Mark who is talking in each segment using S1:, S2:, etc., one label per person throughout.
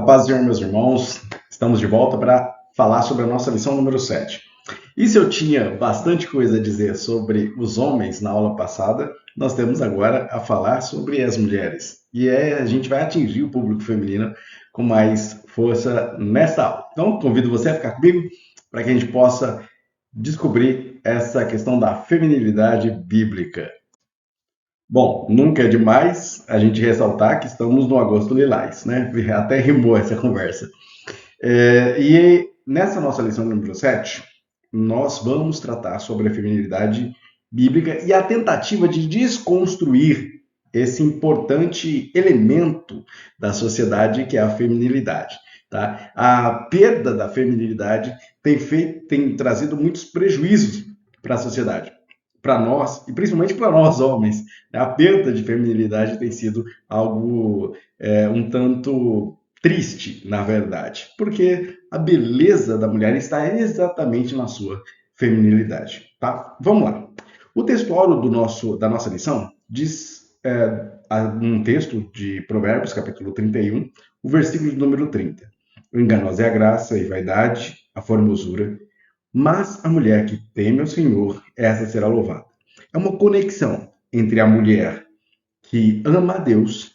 S1: A paz do Senhor, meus irmãos, estamos de volta para falar sobre a nossa lição número 7. E se eu tinha bastante coisa a dizer sobre os homens na aula passada, nós temos agora a falar sobre as mulheres. E a gente vai atingir o público feminino com mais força nesta aula. Então, convido você a ficar comigo para que a gente possa descobrir essa questão da feminilidade bíblica. Bom, nunca é demais a gente ressaltar que estamos no agosto lilás, né? Até rimou essa conversa. E nessa nossa lição número 7, nós vamos tratar sobre a feminilidade bíblica e a tentativa de desconstruir esse importante elemento da sociedade que é a feminilidade. Tá? A perda da feminilidade tem trazido muitos prejuízos para a sociedade, para nós, e principalmente para nós homens. A perda de feminilidade tem sido algo um tanto triste, na verdade, porque a beleza da mulher está exatamente na sua feminilidade. Tá? Vamos lá. O textuário da nossa lição diz um texto de Provérbios, capítulo 31, o versículo de número 30. Enganosa é a graça e vaidade, a formosura, mas a mulher que teme ao Senhor, essa será louvada. É uma conexão entre a mulher que ama a Deus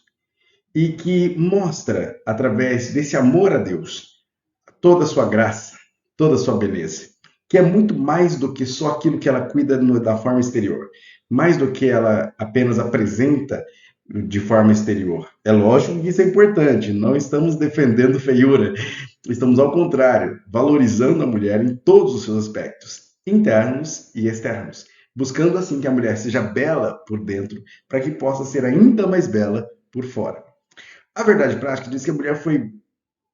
S1: e que mostra, através desse amor a Deus, toda a sua graça, toda a sua beleza, que é muito mais do que só aquilo que ela cuida da forma exterior, mais do que ela apenas apresenta de forma exterior. É lógico que isso é importante, não estamos defendendo feiura, estamos, ao contrário, valorizando a mulher em todos os seus aspectos, internos e externos, buscando assim que a mulher seja bela por dentro, para que possa ser ainda mais bela por fora. A verdade prática diz que a mulher foi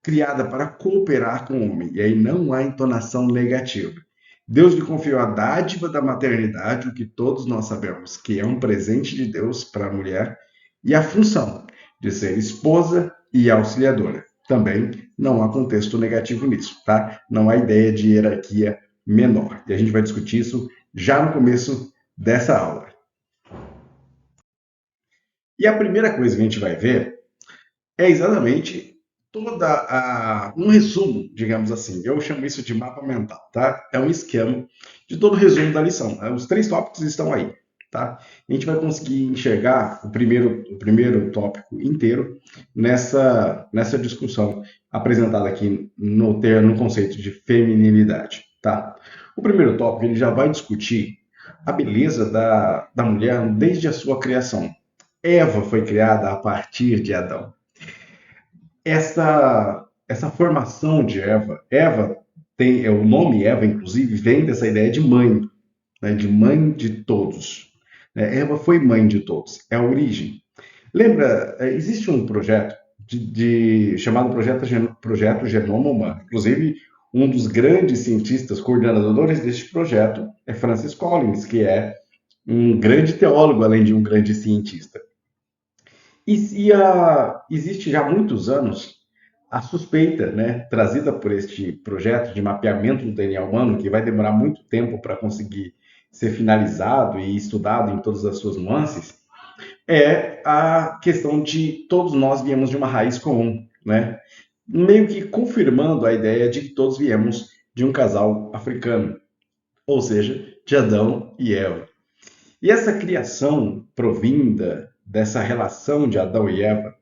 S1: criada para cooperar com o homem, e aí não há entonação negativa. Deus lhe confiou a dádiva da maternidade, o que todos nós sabemos que é um presente de Deus para a mulher, e a função de ser esposa e auxiliadora. Também não há contexto negativo nisso, tá? Não há ideia de hierarquia menor. E a gente vai discutir isso já no começo dessa aula. E a primeira coisa que a gente vai ver é exatamente um resumo, digamos assim. Eu chamo isso de mapa mental, tá? É um esquema de todo o resumo da lição. Os 3 tópicos estão aí, tá? A gente vai conseguir enxergar o primeiro tópico inteiro nessa discussão apresentada aqui no conceito de feminilidade, tá? O primeiro tópico ele já vai discutir a beleza da mulher desde a sua criação. Eva foi criada a partir de Adão. Essa formação de Eva tem o nome Eva, inclusive, vem dessa ideia de mãe, né, de mãe de todos. Eva foi mãe de todos, é a origem. Lembra, existe um projeto chamado Projeto Genoma Humano. Inclusive, um dos grandes cientistas coordenadores deste projeto é Francis Collins, que é um grande teólogo, além de um grande cientista. Existe já há muitos anos a suspeita, né, trazida por este projeto de mapeamento do DNA humano, que vai demorar muito tempo para conseguir ser finalizado e estudado em todas as suas nuances, é a questão de todos nós viemos de uma raiz comum, né? Meio que confirmando a ideia de que todos viemos de um casal africano, ou seja, de Adão e Eva. E essa criação provinda dessa relação de Adão e Eva,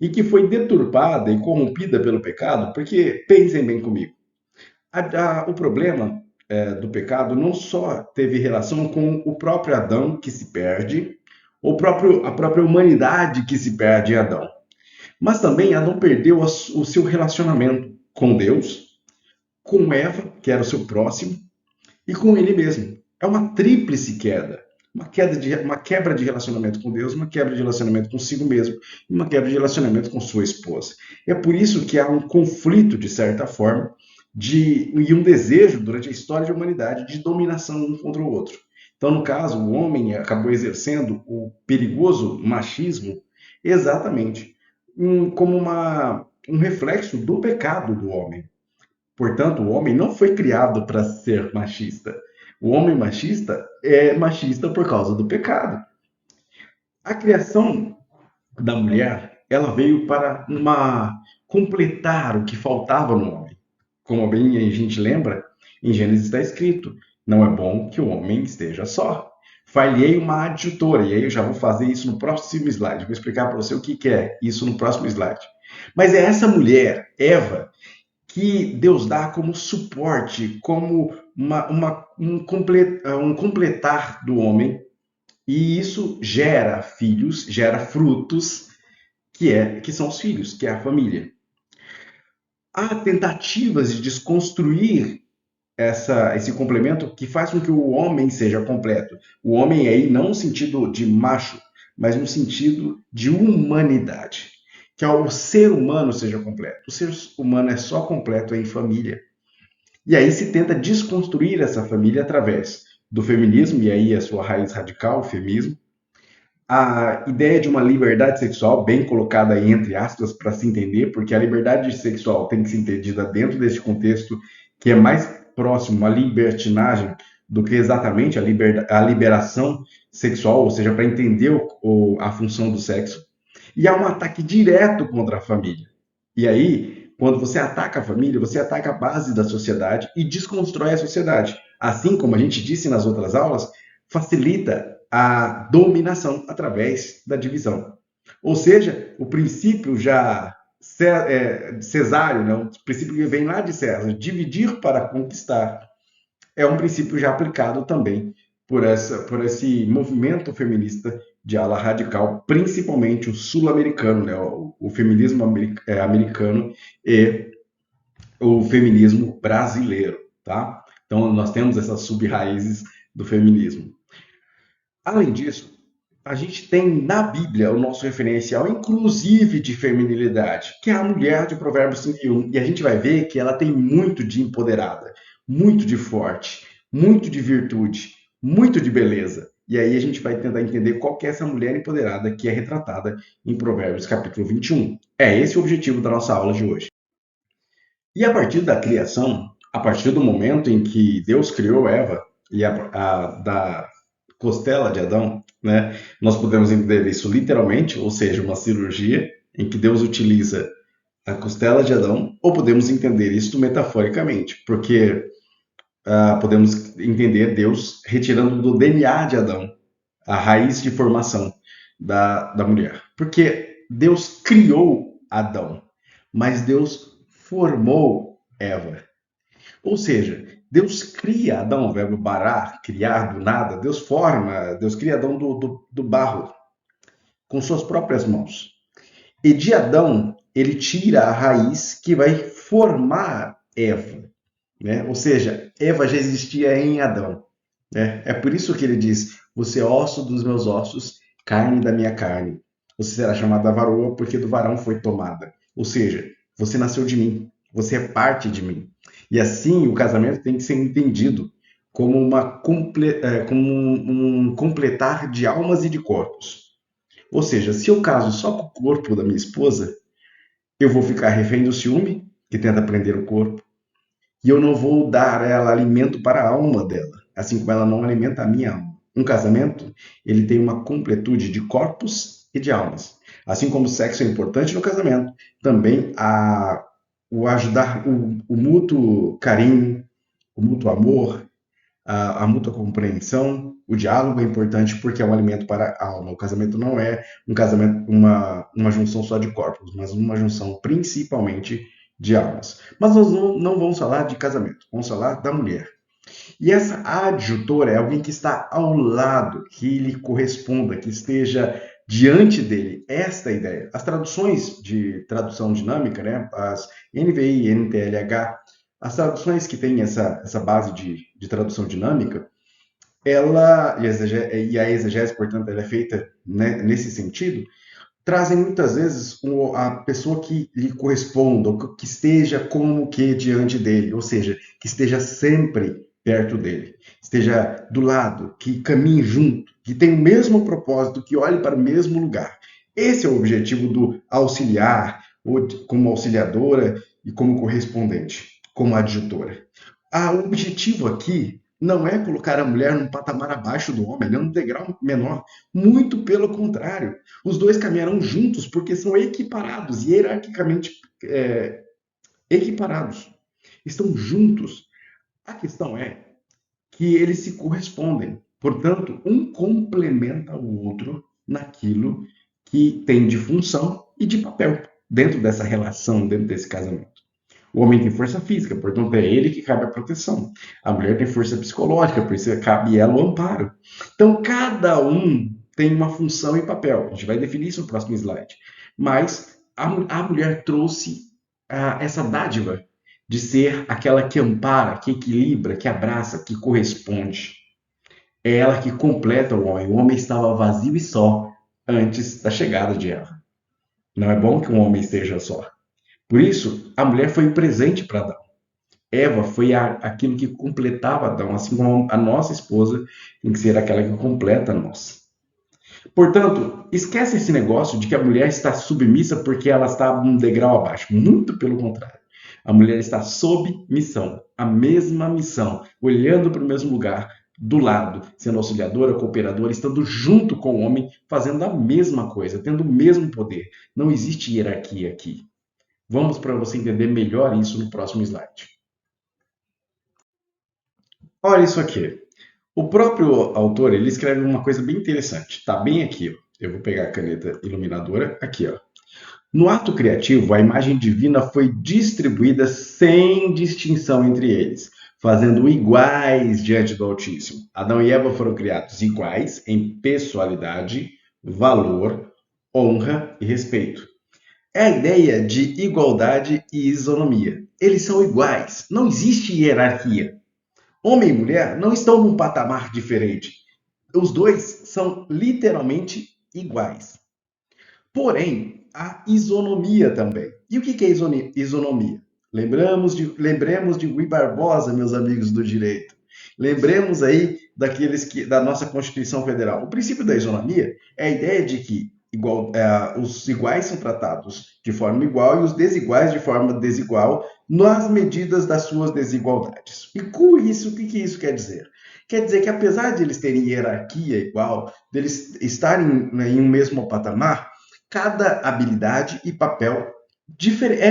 S1: e que foi deturpada e corrompida pelo pecado, porque pensem bem comigo, o problema do pecado não só teve relação com o próprio Adão que se perde, a própria humanidade que se perde em Adão, mas também Adão perdeu o seu relacionamento com Deus, com Eva, que era o seu próximo, e com ele mesmo. É uma tríplice queda. Uma quebra de relacionamento com Deus, uma quebra de relacionamento consigo mesmo e uma quebra de relacionamento com sua esposa. É por isso que há um conflito, de certa forma, e um desejo durante a história da humanidade de dominação um contra o outro. Então, no caso, o homem acabou exercendo o perigoso machismo exatamente como um reflexo do pecado do homem. Portanto, o homem não foi criado para ser machista. O homem machista é machista por causa do pecado. A criação da mulher ela veio para completar o que faltava no homem. Como bem a gente lembra, em Gênesis está escrito: não é bom que o homem esteja só. Falhei uma adjutora, e aí eu já vou fazer isso no próximo slide. Vou explicar para você o que é isso no próximo slide. Mas é essa mulher, Eva, que Deus dá como suporte, como um completar do homem, e isso gera filhos, gera frutos, que são os filhos, que é a família. Há tentativas de desconstruir esse complemento que faz com que o homem seja completo. O homem aí não no sentido de macho, mas no sentido de humanidade. Que o ser humano seja completo. O ser humano é só completo em família. E aí se tenta desconstruir essa família através do feminismo, e aí a sua raiz radical, o feminismo, a ideia de uma liberdade sexual, bem colocada aí entre aspas para se entender, porque a liberdade sexual tem que ser entendida dentro desse contexto que é mais próximo à libertinagem do que exatamente a liberação sexual, ou seja, para entender a função do sexo. E há um ataque direto contra a família. E aí, quando você ataca a família, você ataca a base da sociedade e desconstrói a sociedade. Assim como a gente disse nas outras aulas, facilita a dominação através da divisão. Ou seja, o princípio já cesário, né? O princípio que vem lá de César, dividir para conquistar, é um princípio já aplicado também por esse movimento feminista de ala radical, principalmente o sul-americano, né? O feminismo americano e o feminismo brasileiro, tá? Então, nós temos essas sub-raízes do feminismo. Além disso, a gente tem na Bíblia o nosso referencial, inclusive de feminilidade, que é a mulher de Provérbios 5:1. E a gente vai ver que ela tem muito de empoderada, muito de forte, muito de virtude, muito de beleza. E aí a gente vai tentar entender qual que é essa mulher empoderada que é retratada em Provérbios capítulo 21. É esse o objetivo da nossa aula de hoje. E a partir da criação, a partir do momento em que Deus criou Eva e da costela de Adão, né, nós podemos entender isso literalmente, ou seja, uma cirurgia em que Deus utiliza a costela de Adão, ou podemos entender isso metaforicamente, porque podemos entender Deus retirando do DNA de Adão a raiz de formação da mulher. Porque Deus criou Adão, mas Deus formou Eva. Ou seja, Deus cria Adão, o verbo barar, criar do nada. Deus cria Adão do barro, com suas próprias mãos. E de Adão, ele tira a raiz que vai formar Eva. Né? Ou seja, Eva já existia em Adão. Né? É por isso que ele diz: você é osso dos meus ossos, carne da minha carne. Você será chamada varoa, porque do varão foi tomada. Ou seja, você nasceu de mim, você é parte de mim. E assim, o casamento tem que ser entendido como como um completar de almas e de corpos. Ou seja, se eu caso só com o corpo da minha esposa, eu vou ficar refém do ciúme, que tenta prender o corpo, e eu não vou dar a ela alimento para a alma dela, assim como ela não alimenta a minha alma. Um casamento, ele tem uma completude de corpos e de almas. Assim como o sexo é importante no casamento, também o ajudar, o mútuo carinho, o mútuo amor, a mútua compreensão, o diálogo é importante porque é um alimento para a alma. O casamento não é um casamento, uma junção só de corpos, mas uma junção principalmente de almas. Mas nós não vamos falar de casamento, vamos falar da mulher. E essa adjutora é alguém que está ao lado, que lhe corresponda, que esteja diante dele. Esta é a ideia. As traduções de tradução dinâmica, né, as NVI, NTLH, as traduções que têm essa base de tradução dinâmica, e a exegese, portanto, ela é feita, né, nesse sentido, trazem muitas vezes a pessoa que lhe corresponda, que esteja como que diante dele, ou seja, que esteja sempre perto dele, esteja do lado, que caminhe junto, que tenha o mesmo propósito, que olhe para o mesmo lugar. Esse é o objetivo do auxiliar, ou como auxiliadora e como correspondente, como adjutora. O objetivo aqui não é colocar a mulher num patamar abaixo do homem, num degrau menor. Muito pelo contrário. Os dois caminharão juntos porque são equiparados, hierarquicamente equiparados. Estão juntos. A questão é que eles se correspondem. Portanto, um complementa o outro naquilo que tem de função e de papel dentro dessa relação, dentro desse casamento. O homem tem força física, portanto é ele que cabe a proteção. A mulher tem força psicológica, por isso cabe ela o amparo. Então cada um tem uma função e papel. A gente vai definir isso no próximo slide. Mas a mulher trouxe essa dádiva de ser aquela que ampara, que equilibra, que abraça, que corresponde. É ela que completa o homem. O homem estava vazio e só antes da chegada de Eva. Não é bom que um homem esteja só. Por isso, a mulher foi um presente para Adão. Eva foi aquilo que completava Adão, assim como a nossa esposa tem que ser aquela que completa nós. Portanto, esquece esse negócio de que a mulher está submissa porque ela está um degrau abaixo. Muito pelo contrário. A mulher está sob missão, a mesma missão, olhando para o mesmo lugar, do lado, sendo auxiliadora, cooperadora, estando junto com o homem, fazendo a mesma coisa, tendo o mesmo poder. Não existe hierarquia aqui. Vamos para você entender melhor isso no próximo slide. Olha isso aqui. O próprio autor, ele escreve uma coisa bem interessante. Está bem aqui. Ó. Eu vou pegar a caneta iluminadora aqui. Ó. No ato criativo, a imagem divina foi distribuída sem distinção entre eles, fazendo iguais diante do Altíssimo. Adão e Eva foram criados iguais em pessoalidade, valor, honra e respeito. É a ideia de igualdade e isonomia. Eles são iguais, não existe hierarquia. Homem e mulher não estão num patamar diferente. Os dois são literalmente iguais. Porém, há isonomia também. E o que é isonomia? Lembremos de Rui Barbosa, meus amigos do direito. Lembremos aí da nossa Constituição Federal. O princípio da isonomia é a ideia de que os iguais são tratados de forma igual e os desiguais de forma desigual nas medidas das suas desigualdades. E com isso, o que isso quer dizer? Quer dizer que apesar de eles terem hierarquia igual, deles estarem em um mesmo patamar, cada habilidade e papel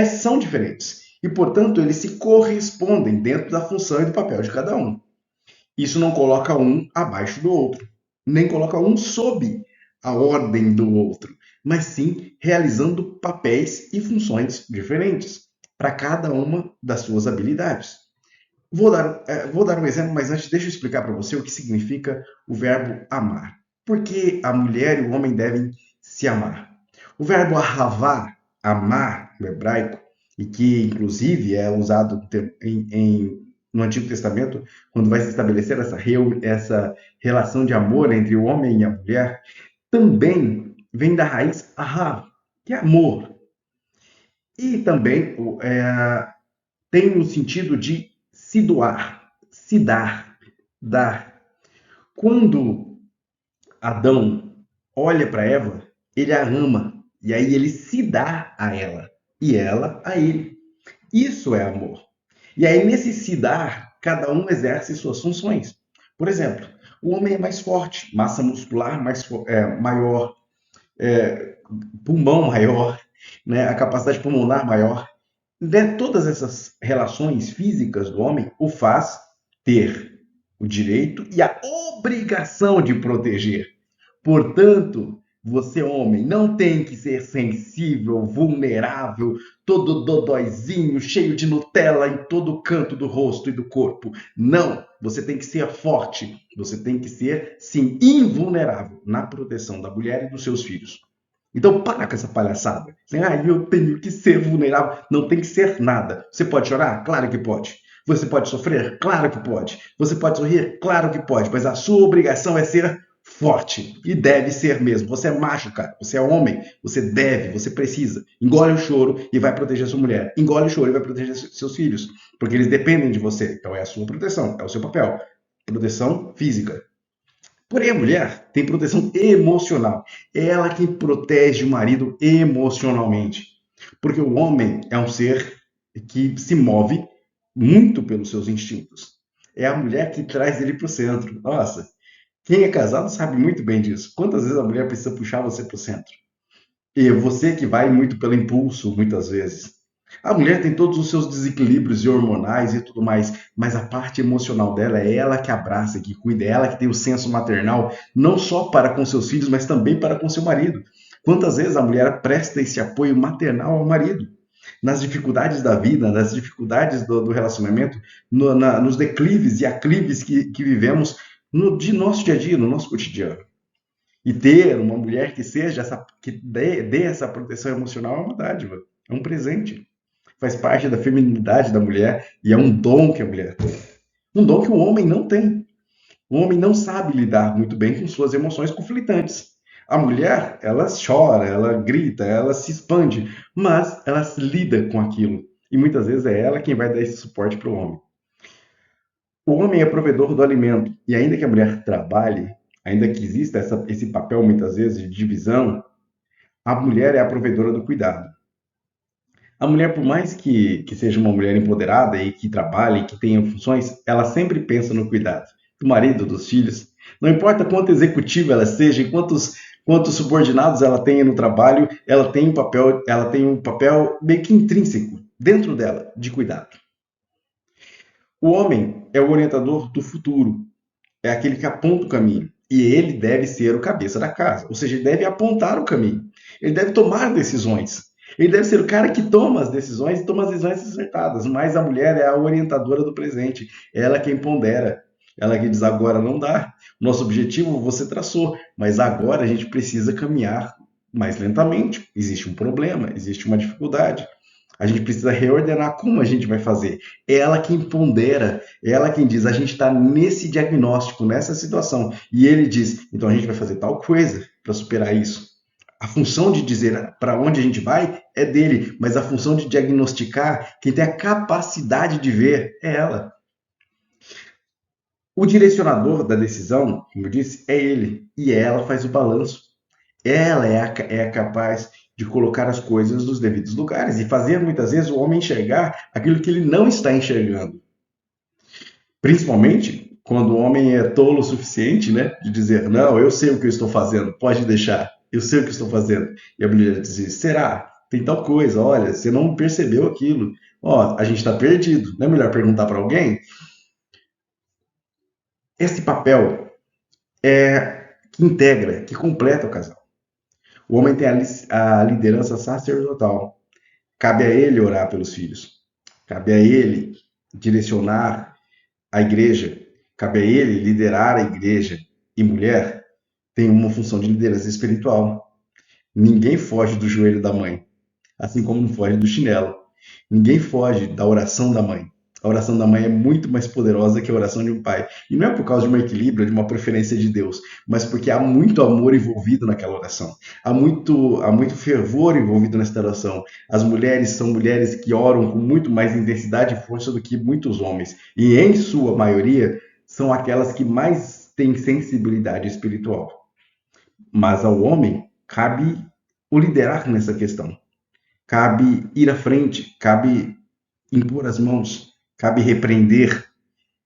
S1: são diferentes. E, portanto, eles se correspondem dentro da função e do papel de cada um. Isso não coloca um abaixo do outro, nem coloca um sob a ordem do outro, mas sim realizando papéis e funções diferentes para cada uma das suas habilidades. Vou dar um exemplo, mas antes deixa eu explicar para você o que significa o verbo amar. Por que a mulher e o homem devem se amar? O verbo ahavá, amar, no hebraico, e que inclusive é usado no Antigo Testamento, quando vai se estabelecer essa relação de amor entre o homem e a mulher, também vem da raiz ahav, que é amor. E também tem o sentido de se doar, se dar, dar. Quando Adão olha para Eva, ele a ama, e aí ele se dá a ela, e ela a ele. Isso é amor. E aí, nesse se dar, cada um exerce suas funções. Por exemplo, o homem é mais forte, massa muscular maior, pulmão maior, né? A capacidade pulmonar maior. Todas essas relações físicas do homem o faz ter o direito e a obrigação de proteger. Portanto, você, homem, não tem que ser sensível, vulnerável, todo dodóizinho, cheio de Nutella em todo canto do rosto e do corpo. Não, você tem que ser forte, você tem que ser, sim, invulnerável na proteção da mulher e dos seus filhos. Então, para com essa palhaçada. Eu tenho que ser vulnerável. Não tem que ser nada. Você pode chorar? Claro que pode. Você pode sofrer? Claro que pode. Você pode sorrir? Claro que pode. Mas a sua obrigação é ser forte. E deve ser mesmo. Você é macho, cara. Você é homem. Você deve, você precisa. Engole o choro e vai proteger sua mulher. Engole o choro e vai proteger seus filhos. Porque eles dependem de você. Então é a sua proteção. É o seu papel. Proteção física. Porém, a mulher tem proteção emocional. É ela quem protege o marido emocionalmente. Porque o homem é um ser que se move muito pelos seus instintos. É a mulher que traz ele para o centro. Nossa, quem é casado sabe muito bem disso. Quantas vezes a mulher precisa puxar você para o centro? E é você que vai muito pelo impulso, muitas vezes. A mulher tem todos os seus desequilíbrios e hormonais e tudo mais, mas a parte emocional dela é ela que abraça, que cuida, é ela que tem o senso maternal, não só para com seus filhos, mas também para com seu marido. Quantas vezes a mulher presta esse apoio maternal ao marido? Nas dificuldades da vida, nas dificuldades do relacionamento, nos declives e aclives que vivemos de nosso dia a dia, no nosso cotidiano. E ter uma mulher que seja que dê essa proteção emocional é uma dádiva, é um presente. Faz parte da feminilidade da mulher e é um dom que a mulher tem. Um dom que o homem não tem. O homem não sabe lidar muito bem com suas emoções conflitantes. A mulher, ela chora, ela grita, ela se expande, mas ela lida com aquilo. E muitas vezes é ela quem vai dar esse suporte para o homem. O homem é provedor do alimento, e ainda que a mulher trabalhe, ainda que exista esse papel muitas vezes de divisão, a mulher é a provedora do cuidado. A mulher, por mais que seja uma mulher empoderada e que trabalhe, que tenha funções, ela sempre pensa no cuidado do marido, dos filhos. Não importa quanto executiva ela seja, quantos subordinados ela tenha no trabalho, ela tem um papel meio que intrínseco dentro dela de cuidado. O homem é o orientador do futuro, é aquele que aponta o caminho. E ele deve ser o cabeça da casa, ou seja, ele deve apontar o caminho. Ele deve tomar decisões. Ele deve ser o cara que toma as decisões e toma as decisões acertadas. Mas a mulher é a orientadora do presente. Ela quem pondera. Ela que diz: agora não dá. Nosso objetivo você traçou, mas agora a gente precisa caminhar mais lentamente. Existe um problema, existe uma dificuldade. A gente precisa reordenar como a gente vai fazer. É ela quem pondera, é ela quem diz: a gente está nesse diagnóstico, nessa situação. E ele diz: então a gente vai fazer tal coisa para superar isso. A função de dizer para onde a gente vai é dele, mas a função de diagnosticar, quem tem a capacidade de ver, é ela. O direcionador da decisão, como eu disse, é ele. E ela faz o balanço. Ela é capaz de colocar as coisas nos devidos lugares e fazer muitas vezes o homem enxergar aquilo que ele não está enxergando. Principalmente quando o homem é tolo o suficiente, né, de dizer: não, eu sei o que eu estou fazendo, pode deixar, eu sei o que estou fazendo. E a mulher diz: será? Tem tal coisa, olha, você não percebeu aquilo. Ó, a gente está perdido. Não é melhor perguntar para alguém? Esse papel é que integra, que completa o casal. O homem tem a liderança sacerdotal. Cabe a ele orar pelos filhos. Cabe a ele direcionar a igreja. Cabe a ele liderar a igreja. E mulher tem uma função de liderança espiritual. Ninguém foge do joelho da mãe, assim como não foge do chinelo. Ninguém foge da oração da mãe. A oração da mãe é muito mais poderosa que a oração de um pai. E não é por causa de um equilíbrio, de uma preferência de Deus, mas porque há muito amor envolvido naquela oração. Há muito fervor envolvido nessa oração. As mulheres são mulheres que oram com muito mais intensidade e força do que muitos homens. E, em sua maioria, são aquelas que mais têm sensibilidade espiritual. Mas ao homem cabe o liderar nessa questão. Cabe ir à frente, cabe impor as mãos, cabe repreender,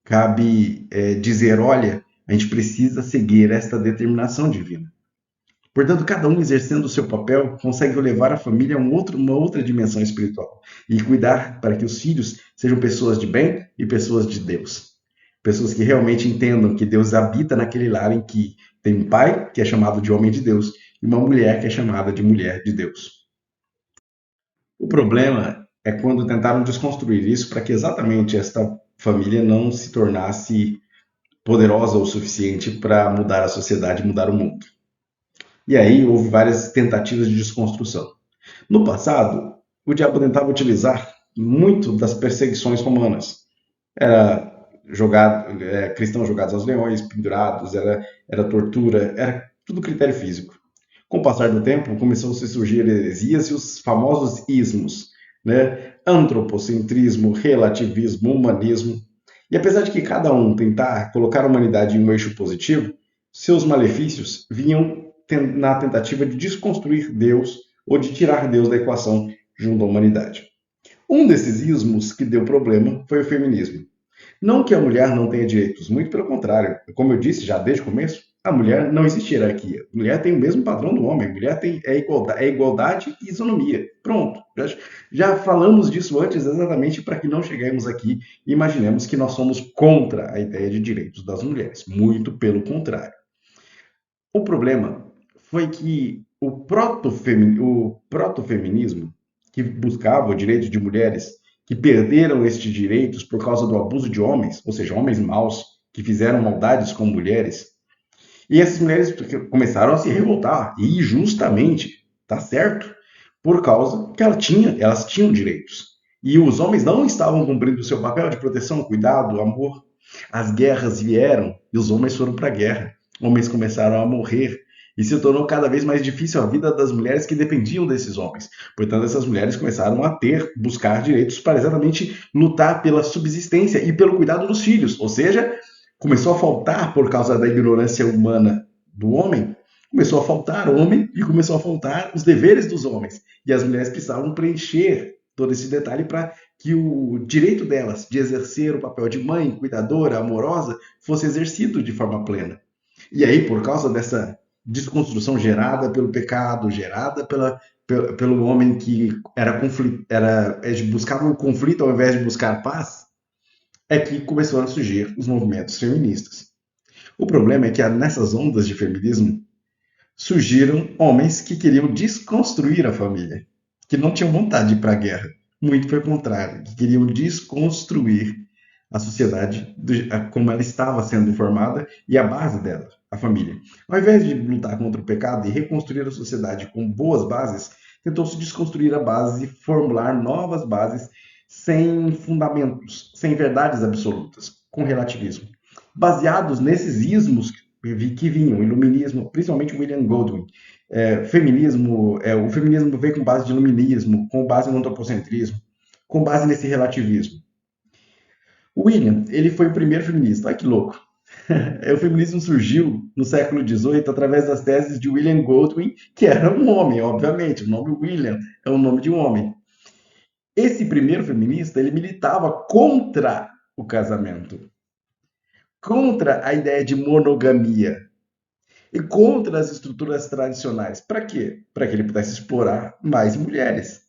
S1: cabe dizer: olha, a gente precisa seguir esta determinação divina. Portanto, cada um exercendo o seu papel consegue levar a família a uma outra dimensão espiritual e cuidar para que os filhos sejam pessoas de bem e pessoas de Deus. Pessoas que realmente entendam que Deus habita naquele lar em que tem um pai, que é chamado de homem de Deus, e uma mulher, que é chamada de mulher de Deus. O problema é quando tentaram desconstruir isso para que exatamente esta família não se tornasse poderosa o suficiente para mudar a sociedade, mudar o mundo. E aí houve várias tentativas de desconstrução. No passado, o diabo tentava utilizar muito das perseguições romanas. Era cristãos jogados aos leões, pendurados, era tortura, era tudo critério físico. Com o passar do tempo, começou a surgir heresias e os famosos ismos, né? Antropocentrismo, relativismo, humanismo. E apesar de que cada um tentar colocar a humanidade em um eixo positivo, seus malefícios vinham na tentativa de desconstruir Deus ou de tirar Deus da equação junto à humanidade. Um desses ismos que deu problema foi o feminismo. Não que a mulher não tenha direitos, muito pelo contrário. Como eu disse já desde o começo, a mulher não existe hierarquia. A mulher tem o mesmo padrão do homem. A mulher tem igualdade e isonomia. Pronto. Já falamos disso antes exatamente para que não cheguemos aqui e imaginemos que nós somos contra a ideia de direitos das mulheres. Muito pelo contrário. O problema foi que o protofeminismo, que buscava o direito de mulheres que perderam estes direitos por causa do abuso de homens, ou seja, homens maus que fizeram maldades com mulheres, e essas mulheres começaram a se revoltar, e justamente, tá certo, por causa que elas tinham direitos. E os homens não estavam cumprindo o seu papel de proteção, cuidado, amor. As guerras vieram e os homens foram para a guerra. Homens começaram a morrer e se tornou cada vez mais difícil a vida das mulheres que dependiam desses homens. Portanto, essas mulheres começaram a buscar direitos para exatamente lutar pela subsistência e pelo cuidado dos filhos. Ou seja, começou a faltar por causa da ignorância humana do homem, começou a faltar homem e começou a faltar os deveres dos homens. E as mulheres precisavam preencher todo esse detalhe para que o direito delas de exercer o papel de mãe, cuidadora, amorosa, fosse exercido de forma plena. E aí, por causa dessa desconstrução gerada pelo pecado, gerada pelo homem que buscava o conflito ao invés de buscar paz, é que começaram a surgir os movimentos feministas. O problema é que nessas ondas de feminismo surgiram homens que queriam desconstruir a família, que não tinham vontade de ir para a guerra. Muito pelo contrário, que queriam desconstruir a sociedade como ela estava sendo formada e a base dela, a família. Ao invés de lutar contra o pecado e reconstruir a sociedade com boas bases, tentou-se desconstruir a base e formular novas bases sem fundamentos, sem verdades absolutas, com relativismo. Baseados nesses ismos que vinham, iluminismo, principalmente William Goldwyn, o feminismo veio com base de iluminismo, com base no antropocentrismo, com base nesse relativismo. O William, ele foi o primeiro feminista, olha que louco. O feminismo surgiu no século XVIII através das teses de William Goldwyn, que era um homem, obviamente, o nome William é o nome de um homem. Esse primeiro feminista, ele militava contra o casamento, contra a ideia de monogamia e contra as estruturas tradicionais. Para quê? Para que ele pudesse explorar mais mulheres,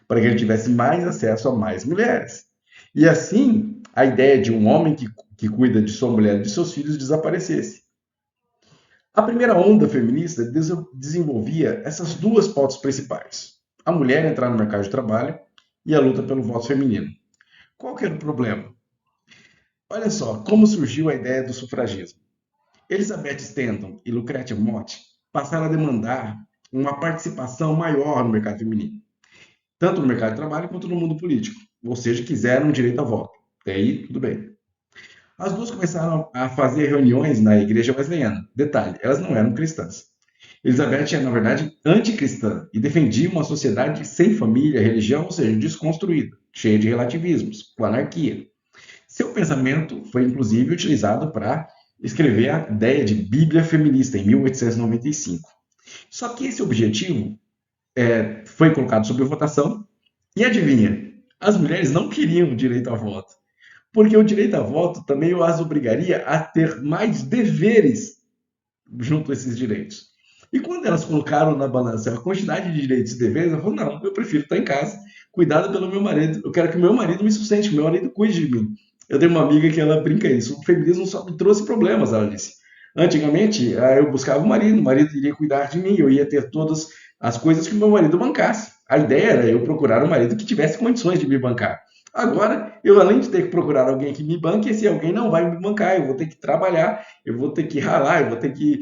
S1: para que ele tivesse mais acesso a mais mulheres. E assim, a ideia de um homem que cuida de sua mulher e de seus filhos desaparecesse. A primeira onda feminista desenvolvia essas duas pautas principais: a mulher entrar no mercado de trabalho e a luta pelo voto feminino. Qual que era o problema? Olha só como surgiu a ideia do sufragismo. Elizabeth Stanton e Lucretia Mott passaram a demandar uma participação maior no mercado feminino, tanto no mercado de trabalho quanto no mundo político, ou seja, quiseram direito a voto. Até aí, tudo bem. As duas começaram a fazer reuniões na igreja wesleyana. Detalhe, elas não eram cristãs. Elizabeth era, na verdade, anticristã e defendia uma sociedade sem família, religião, ou seja, desconstruída, cheia de relativismos, com anarquia. Seu pensamento foi, inclusive, utilizado para escrever a ideia de Bíblia feminista em 1895. Só que esse objetivo foi colocado sob votação e adivinha, as mulheres não queriam direito a voto, porque o direito a voto também as obrigaria a ter mais deveres junto a esses direitos. E quando elas colocaram na balança a quantidade de direitos e deveres, ela falou, não, eu prefiro estar em casa, cuidado pelo meu marido, eu quero que o meu marido me sustente, que o meu marido cuide de mim. Eu tenho uma amiga que ela brinca isso, o feminismo só me trouxe problemas, ela disse. Antigamente, eu buscava o marido iria cuidar de mim, eu ia ter todas as coisas que o meu marido bancasse. A ideia era eu procurar um marido que tivesse condições de me bancar. Agora, eu além de ter que procurar alguém que me banque, esse alguém não vai me bancar, eu vou ter que trabalhar, eu vou ter que ralar, eu vou ter que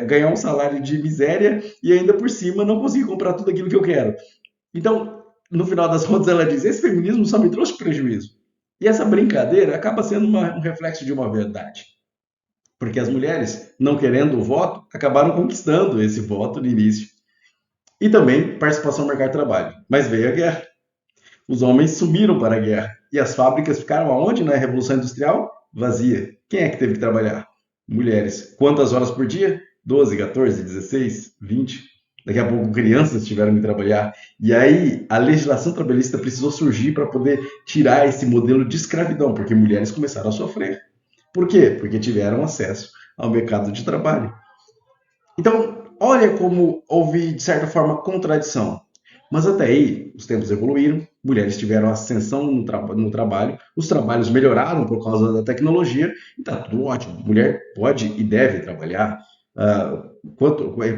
S1: ganhar um salário de miséria e ainda por cima não conseguir comprar tudo aquilo que eu quero. Então, no final das contas, ela diz, esse feminismo só me trouxe prejuízo. E essa brincadeira acaba sendo um reflexo de uma verdade. Porque as mulheres, não querendo o voto, acabaram conquistando esse voto no início. E também participação no mercado de trabalho. Mas veio a guerra. Os homens sumiram para a guerra. E as fábricas ficaram aonde na Revolução Industrial? Vazia. Quem é que teve que trabalhar? Mulheres. Quantas horas por dia? 12, 14, 16, 20. Daqui a pouco crianças tiveram que trabalhar. E aí a legislação trabalhista precisou surgir para poder tirar esse modelo de escravidão, porque mulheres começaram a sofrer. Por quê? Porque tiveram acesso ao mercado de trabalho. Então, olha como houve, de certa forma, contradição. Mas até aí, os tempos evoluíram, mulheres tiveram ascensão no trabalho, os trabalhos melhoraram por causa da tecnologia, e está tudo ótimo. Mulher pode e deve trabalhar,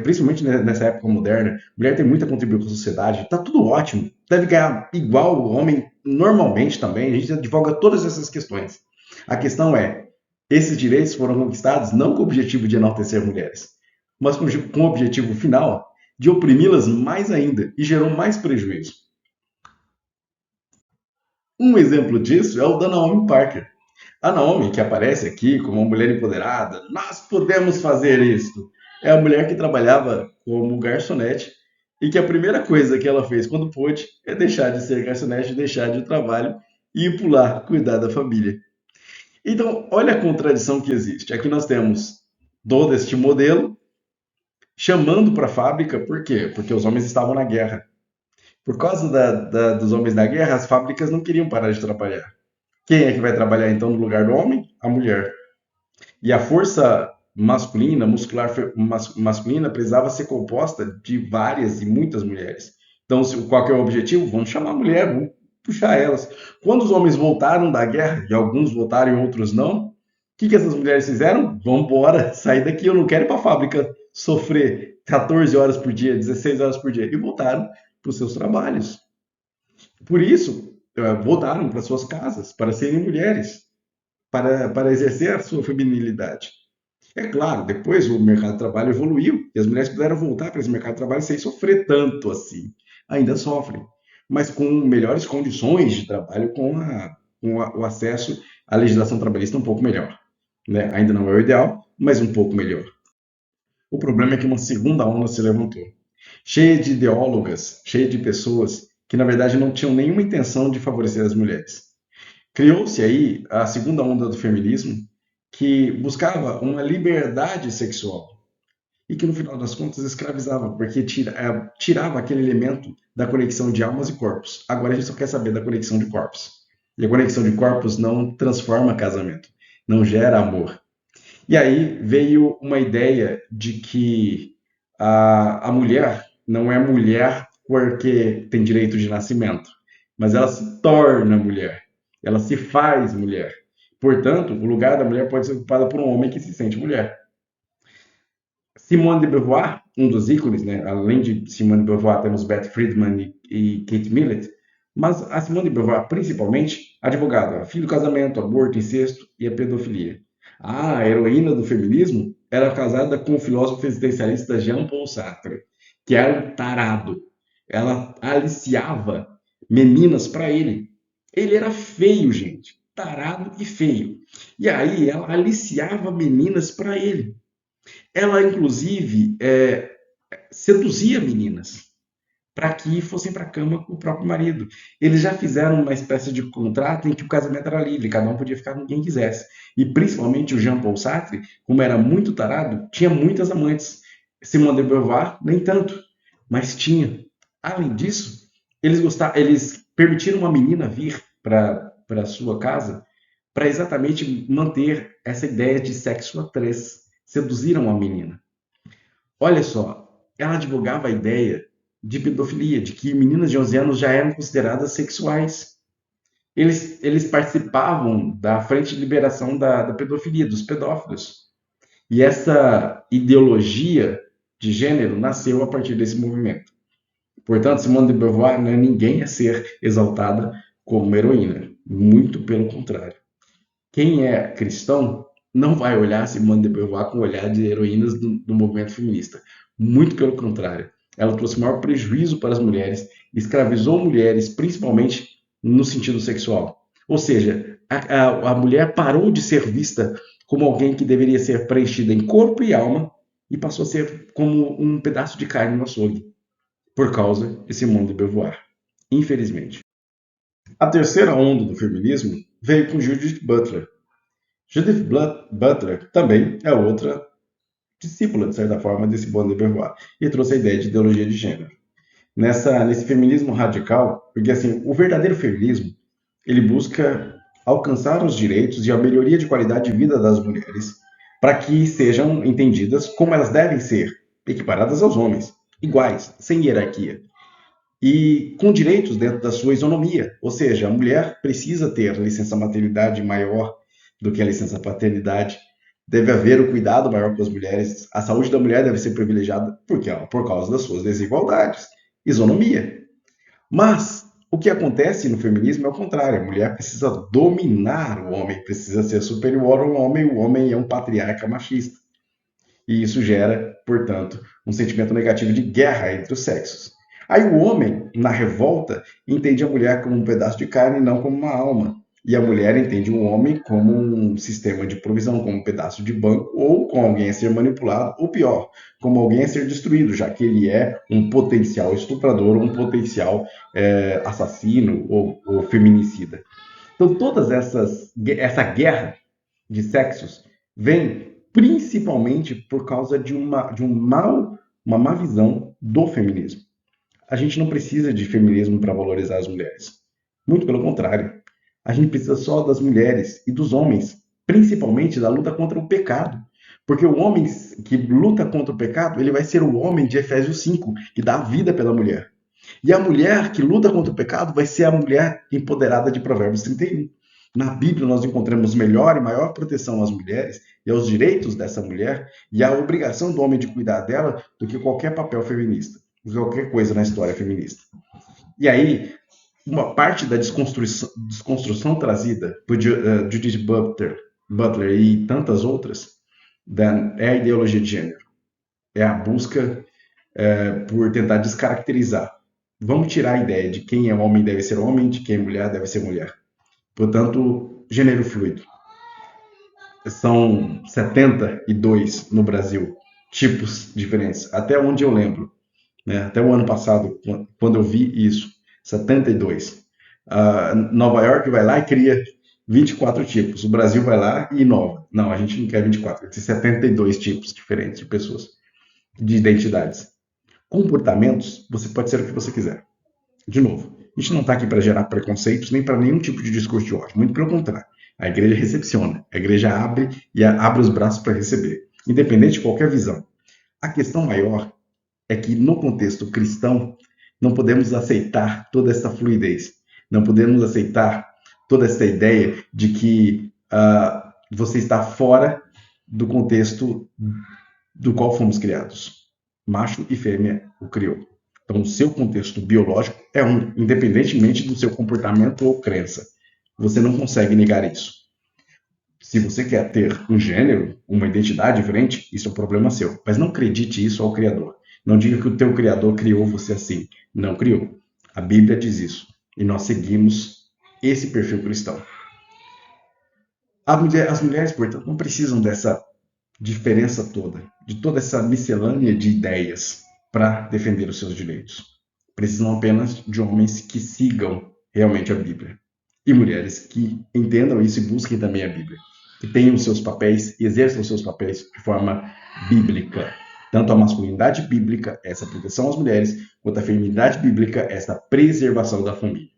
S1: principalmente nessa época moderna, mulher tem muito a contribuir com a sociedade, está tudo ótimo. Deve ganhar igual o homem normalmente também, a gente advoga todas essas questões. A questão é, esses direitos foram conquistados não com o objetivo de enaltecer mulheres, mas com o objetivo final de oprimi-las mais ainda e gerou mais prejuízo. Um exemplo disso é o da Naomi Parker. A Naomi, que aparece aqui como uma mulher empoderada, nós podemos fazer isso. É a mulher que trabalhava como garçonete e que a primeira coisa que ela fez quando pôde é deixar de ser garçonete, deixar de trabalho e ir pular, cuidar da família. Então, olha a contradição que existe. Aqui nós temos todo este modelo chamando para a fábrica, por quê? Porque os homens estavam na guerra. Por causa dos homens na guerra, as fábricas não queriam parar de trabalhar. Quem é que vai trabalhar então no lugar do homem? A mulher. E a força masculina, muscular masculina, precisava ser composta de várias e muitas mulheres. Então, qual que é o objetivo? Vamos chamar a mulher, vamos puxar elas. Quando os homens voltaram da guerra, e alguns voltaram e outros não, o que essas mulheres fizeram? Vamos embora, sair daqui, eu não quero ir para a fábrica sofrer 14 horas por dia, 16 horas por dia. E voltaram para os seus trabalhos. Por isso, voltaram para suas casas, para serem mulheres, para exercer a sua feminilidade. É claro, depois o mercado de trabalho evoluiu e as mulheres puderam voltar para esse mercado de trabalho sem sofrer tanto assim. Ainda sofrem, mas com melhores condições de trabalho, o acesso à legislação trabalhista um pouco melhor. Né? Ainda não é o ideal, mas um pouco melhor. O problema é que uma segunda onda se levantou, cheia de ideólogas, cheia de pessoas que, na verdade, não tinham nenhuma intenção de favorecer as mulheres. Criou-se aí a segunda onda do feminismo, que buscava uma liberdade sexual e que, no final das contas, escravizava, porque tirava aquele elemento da conexão de almas e corpos. Agora a gente só quer saber da conexão de corpos. E a conexão de corpos não transforma casamento, não gera amor. E aí veio uma ideia de que a mulher não é mulher porque tem direito de nascimento, mas ela se torna mulher, ela se faz mulher. Portanto, o lugar da mulher pode ser ocupado por um homem que se sente mulher. Simone de Beauvoir, um dos ícones, né? Além de Simone de Beauvoir, temos Beth Friedman e Kate Millett, mas a Simone de Beauvoir, principalmente, advogada, fim do casamento, aborto, incesto e a pedofilia. A heroína do feminismo era casada com o filósofo existencialista Jean Paul Sartre, que era um tarado. Ela aliciava meninas para ele. Ele era feio, gente, tarado e feio. E aí ela aliciava meninas para ele. Ela, inclusive, seduzia meninas para que fossem para a cama com o próprio marido. Eles já fizeram uma espécie de contrato em que o casamento era livre, cada um podia ficar com quem quisesse. E principalmente o Jean Paul Sartre, como era muito tarado, tinha muitas amantes. Simone de Beauvoir, nem tanto, mas tinha. Além disso, eles permitiram uma menina vir para sua casa para exatamente manter essa ideia de sexo a três. Seduziram a menina. Olha só, ela advogava a ideia de pedofilia, de que meninas de 11 anos já eram consideradas sexuais. Eles participavam da frente de liberação da pedofilia, dos pedófilos. E essa ideologia de gênero nasceu a partir desse movimento. Portanto, Simone de Beauvoir não é ninguém a ser exaltada como heroína. Muito pelo contrário. Quem é cristão não vai olhar Simone de Beauvoir com o olhar de heroínas do movimento feminista. Muito pelo contrário. Ela trouxe maior prejuízo para as mulheres, escravizou mulheres, principalmente no sentido sexual. Ou seja, a mulher parou de ser vista como alguém que deveria ser preenchida em corpo e alma e passou a ser como um pedaço de carne no açougue, por causa de Simone de Beauvoir. Infelizmente. A terceira onda do feminismo veio com Judith Butler. Judith Butler também é outra discípula, de certa forma, desse Simone de Beauvoir, e trouxe a ideia de ideologia de gênero. Nesse feminismo radical, porque assim, o verdadeiro feminismo, ele busca alcançar os direitos e a melhoria de qualidade de vida das mulheres, para que sejam entendidas como elas devem ser, equiparadas aos homens, iguais, sem hierarquia e com direitos dentro da sua isonomia. Ou seja, a mulher precisa ter licença maternidade maior do que a licença paternidade. Deve haver o cuidado maior com as mulheres. A saúde da mulher deve ser privilegiada por causa das suas desigualdades. Isonomia. Mas o que acontece no feminismo é o contrário. A mulher precisa dominar o homem, precisa ser superior ao homem. O homem é um patriarca machista. E isso gera, portanto, um sentimento negativo de guerra entre os sexos. Aí o homem, na revolta, entende a mulher como um pedaço de carne e não como uma alma. E a mulher entende o homem como um sistema de provisão, como um pedaço de banco, ou como alguém a ser manipulado, ou pior, como alguém a ser destruído, já que ele é um potencial estuprador, um potencial assassino ou feminicida. Então, essa guerra de sexos vem principalmente por causa uma má visão do feminismo. A gente não precisa de feminismo para valorizar as mulheres. Muito pelo contrário. A gente precisa só das mulheres e dos homens, principalmente da luta contra o pecado. Porque o homem que luta contra o pecado, ele vai ser o homem de Efésios 5, que dá a vida pela mulher. E a mulher que luta contra o pecado vai ser a mulher empoderada de Provérbios 31. Na Bíblia nós encontramos melhor e maior proteção às mulheres e aos direitos dessa mulher e a obrigação do homem de cuidar dela do que qualquer papel feminista, qualquer coisa na história feminista. E aí, uma parte da desconstrução trazida por Judith Butler e tantas outras é a ideologia de gênero. É a busca por tentar descaracterizar. Vamos tirar a ideia de quem é homem deve ser homem, de quem é mulher deve ser mulher. Portanto, gênero fluido. São 72 no Brasil, tipos diferentes, até onde eu lembro. Né? Até o ano passado, quando eu vi isso, 72. Nova York vai lá e cria 24 tipos. O Brasil vai lá e inova. Não, a gente não quer 24, tem 72 tipos diferentes de pessoas, de identidades. Comportamentos, você pode ser o que você quiser. De novo, a gente não está aqui para gerar preconceitos nem para nenhum tipo de discurso de ódio. Muito pelo contrário. A igreja recepciona. A igreja abre os braços para receber, independente de qualquer visão. A questão maior é que no contexto cristão não podemos aceitar toda essa fluidez. Não podemos aceitar toda essa ideia de que você está fora do contexto do qual fomos criados. Macho e fêmea o criou. Então, o seu contexto biológico é independentemente do seu comportamento ou crença. Você não consegue negar isso. Se você quer ter um gênero, uma identidade diferente, isso é um problema seu. Mas não acredite isso ao Criador. Não diga que o teu Criador criou você assim. Não criou. A Bíblia diz isso. E nós seguimos esse perfil cristão. As mulheres, portanto, não precisam dessa diferença toda, de toda essa miscelânea de ideias para defender os seus direitos. Precisam apenas de homens que sigam realmente a Bíblia. E mulheres que entendam isso e busquem também a Bíblia. Que tenham os seus papéis e exerçam os seus papéis de forma bíblica. Tanto a masculinidade bíblica, essa proteção às mulheres, quanto a feminilidade bíblica, essa preservação da família.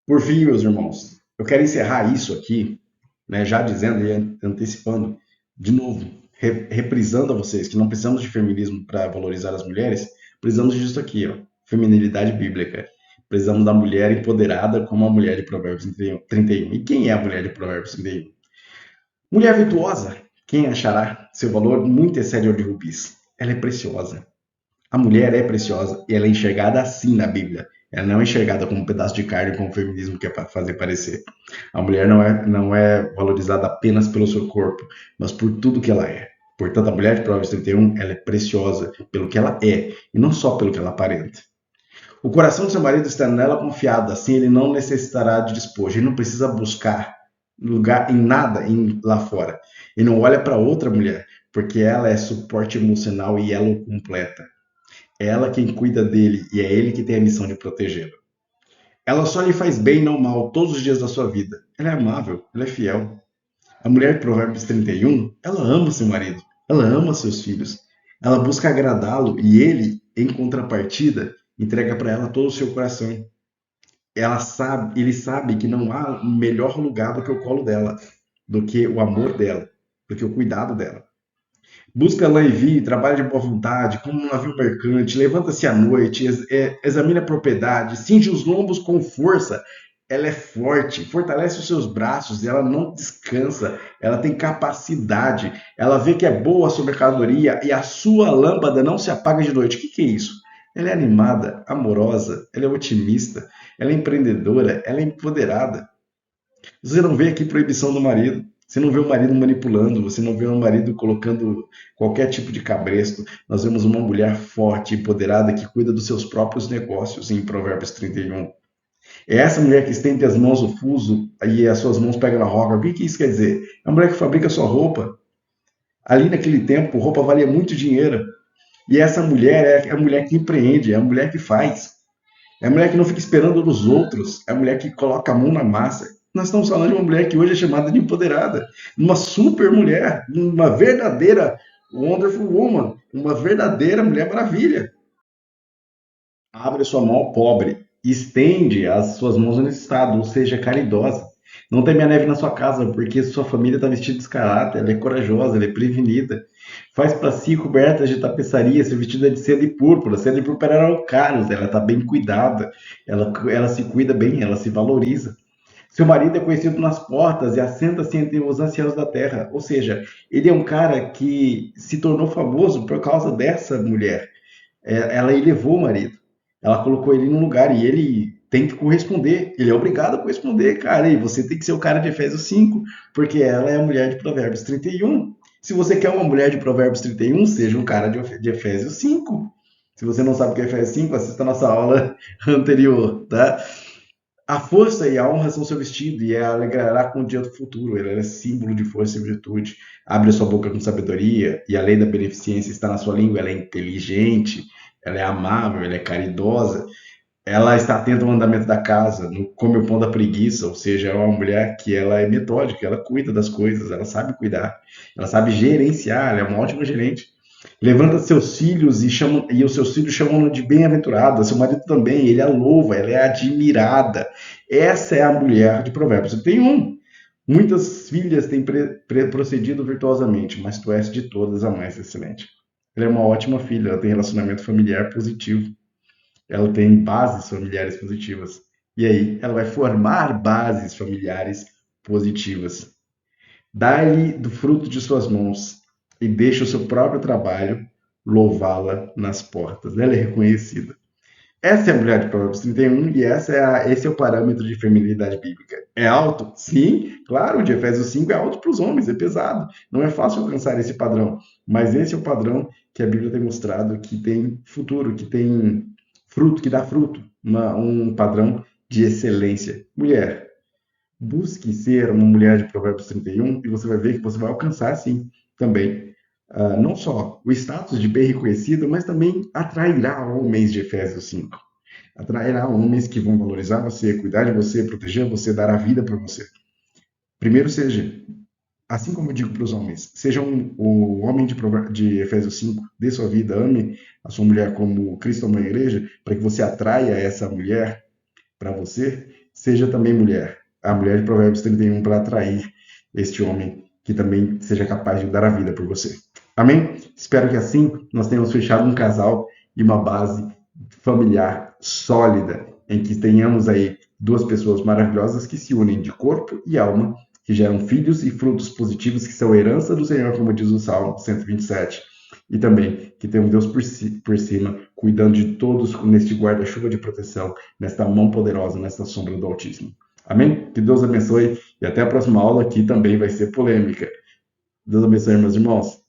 S1: Por fim, meus irmãos, eu quero encerrar isso aqui, né, já dizendo e antecipando, de novo, reprisando a vocês que não precisamos de feminismo para valorizar as mulheres, precisamos disso aqui, ó, feminilidade bíblica. Precisamos da mulher empoderada como a mulher de Provérbios 31. E quem é a mulher de Provérbios 31? Mulher virtuosa. Quem achará seu valor muito excede ao de rubis? Ela é preciosa. A mulher é preciosa e ela é enxergada assim na Bíblia. Ela não é enxergada como um pedaço de carne, como o feminismo quer fazer parecer. A mulher não é valorizada apenas pelo seu corpo, mas por tudo que ela é. Portanto, a mulher de Provérbios 31, ela é preciosa pelo que ela é, e não só pelo que ela aparenta. O coração do seu marido está nela confiado, assim ele não necessitará de despojo. Ele não precisa buscar lugar em nada lá fora. Ele não olha para outra mulher, porque ela é suporte emocional e ela o completa. É ela quem cuida dele e é ele que tem a missão de protegê-lo. Ela só lhe faz bem e não mal todos os dias da sua vida. Ela é amável, ela é fiel. A mulher de Provérbios 31, ela ama seu marido. Ela ama seus filhos. Ela busca agradá-lo e ele, em contrapartida, entrega para ela todo o seu coração. Ele sabe que não há melhor lugar do que o colo dela, do que o amor dela, do que o cuidado dela. Busca lã e vi, trabalha de boa vontade, como um navio mercante, levanta-se à noite, examina a propriedade, cinge os lombos com força. Ela é forte, fortalece os seus braços, ela não descansa, ela tem capacidade, ela vê que é boa a sua mercadoria e a sua lâmpada não se apaga de noite. O que é isso? Ela é animada, amorosa, ela é otimista, ela é empreendedora, ela é empoderada. Você não vê aqui proibição do marido. Você não vê o marido manipulando, você não vê o marido colocando qualquer tipo de cabresto. Nós vemos uma mulher forte, empoderada, que cuida dos seus próprios negócios em Provérbios 31. É essa mulher que estende as mãos no fuso e as suas mãos pegam na roca. O que isso quer dizer? É uma mulher que fabrica sua roupa. Ali naquele tempo, roupa valia muito dinheiro. E essa mulher é a mulher que empreende, é a mulher que faz. É a mulher que não fica esperando dos outros. É a mulher que coloca a mão na massa. Nós estamos falando de uma mulher que hoje é chamada de empoderada. Uma super mulher. Uma verdadeira Wonderful Woman. Uma verdadeira Mulher Maravilha. Abre sua mão ao pobre. Estende as suas mãos ao necessitado. Ou seja, caridosa. Não teme a neve na sua casa, porque sua família está vestida de escarlate. Ela é corajosa, ela é prevenida. Faz para si cobertas de tapeçaria, se vestida de seda e púrpura. Seda e púrpura eram caros, ela está bem cuidada, ela se cuida bem, ela se valoriza. Seu marido é conhecido nas portas e assenta-se entre os anciãos da terra. Ou seja, ele é um cara que se tornou famoso por causa dessa mulher. Ela elevou o marido. Ela colocou ele num lugar e ele tem que corresponder. Ele é obrigado a corresponder, cara. E você tem que ser o cara de Efésios 5, porque ela é a mulher de Provérbios 31. Se você quer uma mulher de Provérbios 31, seja um cara de Efésios 5. Se você não sabe o que é Efésios 5, assista a nossa aula anterior, tá? A força e a honra são seu vestido, e ela alegrará com o dia do futuro. Ela é símbolo de força e virtude. Abre a sua boca com sabedoria, e a lei da beneficência está na sua língua. Ela é inteligente, ela é amável, ela é caridosa. Ela está atenta ao andamento da casa, não come o pão da preguiça, ou seja, é uma mulher que ela é metódica, ela cuida das coisas, ela sabe cuidar, ela sabe gerenciar, ela é uma ótima gerente. Levanta seus filhos e os seus filhos chamam-no de bem-aventurada, seu marido também, ele a louva, ela é admirada. Essa é a mulher de Provérbios. Tem um. Muitas filhas têm procedido virtuosamente, mas tu és de todas a mais excelente. Ela é uma ótima filha, ela tem relacionamento familiar positivo, ela tem bases familiares positivas. E aí, ela vai formar bases familiares positivas. Dá-lhe do fruto de suas mãos e deixa o seu próprio trabalho louvá-la nas portas. Ela é reconhecida. Essa é a mulher de Provérbios 31 e esse é o parâmetro de feminilidade bíblica. É alto? Sim, claro, o de Efésios 5 é alto para os homens, é pesado. Não é fácil alcançar esse padrão, mas esse é o padrão que a Bíblia tem mostrado que tem futuro, que tem fruto, que dá fruto, um padrão de excelência. Mulher, busque ser uma mulher de Provérbios 31 e você vai ver que você vai alcançar, sim, também, não só o status de bem reconhecido, mas também atrairá homens de Efésios 5. Atrairá homens que vão valorizar você, cuidar de você, proteger você, dar a vida por você. Primeiro seja, assim como eu digo para os homens, seja o homem de Efésios 5, dê sua vida, ame a sua mulher como Cristo ama a igreja, para que você atraia essa mulher para você, seja também mulher, a mulher de Provérbios 31, para atrair este homem que também seja capaz de dar a vida por você. Amém? Espero que assim nós tenhamos fechado um casal e uma base familiar sólida, em que tenhamos aí duas pessoas maravilhosas que se unem de corpo e alma, que geram filhos e frutos positivos que são herança do Senhor, como diz o Salmo 127. E também que tem um Deus por cima, cuidando de todos neste guarda-chuva de proteção, nesta mão poderosa, nesta sombra do Altíssimo. Amém? Que Deus abençoe e até a próxima aula, que também vai ser polêmica. Deus abençoe, meus irmãos.